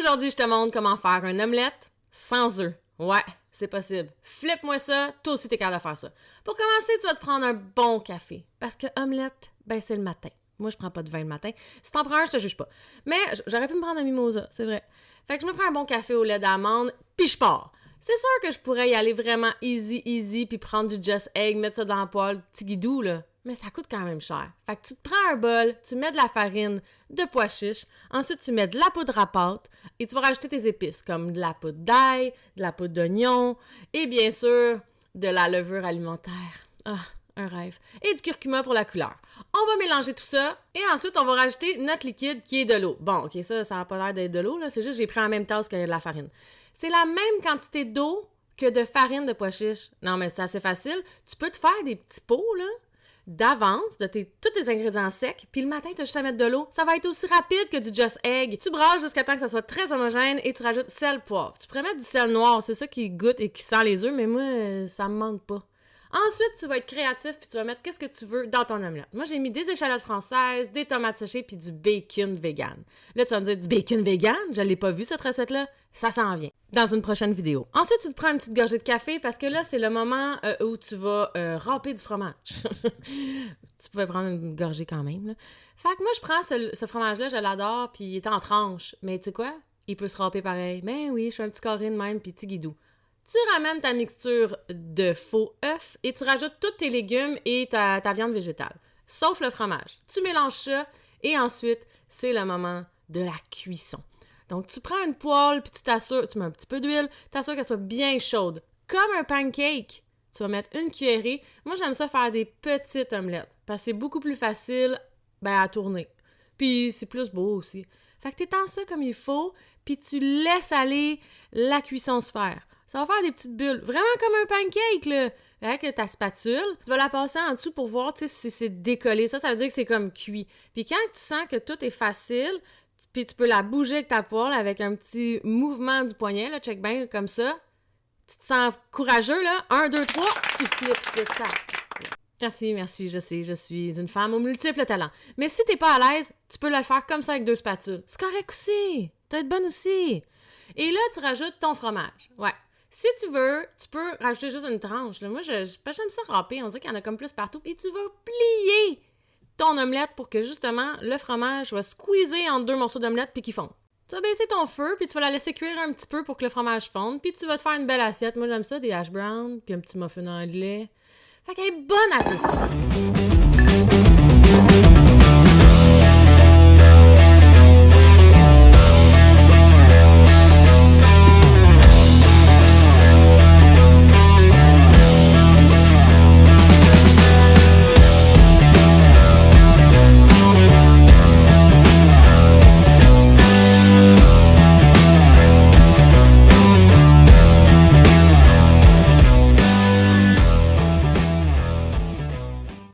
Aujourd'hui, je te montre comment faire une omelette sans œufs. Ouais, c'est possible. Flippe-moi ça, toi aussi t'es capable de faire ça. Pour commencer, tu vas te prendre un bon café. Parce que omelette, ben c'est le matin. Moi, je prends pas de vin le matin. Si t'en prends un, je te juge pas. Mais j'aurais pu me prendre un mimosa, c'est vrai. Fait que je me prends un bon café au lait d'amande, puis je pars. C'est sûr que je pourrais y aller vraiment easy, puis prendre du Just Egg, mettre ça dans la poêle, petit guidou, là. Mais ça coûte quand même cher. Fait que tu te prends un bol, tu mets de la farine, de pois chiches, ensuite tu mets de la poudre à pâte et tu vas rajouter tes épices comme de la poudre d'ail, de la poudre d'oignon et bien sûr de la levure alimentaire. Ah, un rêve. Et du curcuma pour la couleur. On va mélanger tout ça et ensuite on va rajouter notre liquide qui est de l'eau. Bon, ok, ça n'a pas l'air d'être de l'eau, là. C'est juste que j'ai pris en même tasse que de la farine. C'est la même quantité d'eau que de farine de pois chiches. Non, mais c'est assez facile. Tu peux te faire des petits pots, là, d'avance de tous tes ingrédients secs, puis le matin, tu as juste à mettre de l'eau. Ça va être aussi rapide que du Just Egg. Tu brasses jusqu'à temps que ça soit très homogène et tu rajoutes sel, poivre. Tu pourrais mettre du sel noir, c'est ça qui goûte et qui sent les œufs, mais moi, ça me manque pas. Ensuite, tu vas être créatif puis tu vas mettre qu'est-ce que tu veux dans ton omelette. Moi, j'ai mis des échalotes françaises, des tomates séchées puis du bacon vegan. Là, tu vas me dire, du bacon vegan? Je l'ai pas vu, cette recette-là. Ça s'en vient dans une prochaine vidéo. Ensuite, tu te prends une petite gorgée de café parce que là, c'est le moment où tu vas râper du fromage. Tu pouvais prendre une gorgée quand même, là. Fait que moi, je prends ce fromage-là, je l'adore, puis il est en tranches. Mais tu sais quoi? Il peut se râper pareil. Ben oui, je fais un petit carré de même, puis petit guidou. Tu ramènes ta mixture de faux œufs et tu rajoutes tous tes légumes et ta viande végétale, sauf le fromage. Tu mélanges ça et ensuite, c'est le moment de la cuisson. Donc, tu prends une poêle puis tu t'assures, tu mets un petit peu d'huile, tu t'assures qu'elle soit bien chaude, comme un pancake. Tu vas mettre une cuillerée. Moi, j'aime ça faire des petites omelettes parce que c'est beaucoup plus facile à tourner. Puis, c'est plus beau aussi. Fait que tu étends ça comme il faut puis tu laisses aller la cuisson se faire. Ça va faire des petites bulles, vraiment comme un pancake, là. Avec ta spatule, tu vas la passer en dessous pour voir si c'est décollé. Ça veut dire que c'est comme cuit. Puis quand tu sens que tout est facile, puis tu peux la bouger avec ta poêle avec un petit mouvement du poignet, là, check bien, comme ça. Tu te sens courageux, là. 1, 2, 3, tu flippes ça. Merci, je sais, je suis une femme aux multiples talents. Mais si t'es pas à l'aise, tu peux le faire comme ça avec 2 spatules. C'est correct aussi. T'as être bonne aussi. Et là, tu rajoutes ton fromage. Ouais. Si tu veux, tu peux rajouter juste une tranche. Là. Moi, j'aime ça râper. On dirait qu'il y en a comme plus partout. Et tu vas plier ton omelette pour que, justement, le fromage va squeezer entre 2 morceaux d'omelette puis qu'il fonde. Tu vas baisser ton feu puis tu vas la laisser cuire un petit peu pour que le fromage fonde. Puis tu vas te faire une belle assiette. Moi, j'aime ça, des hash browns puis un petit muffin anglais. Fait qu'elle est bon appétit!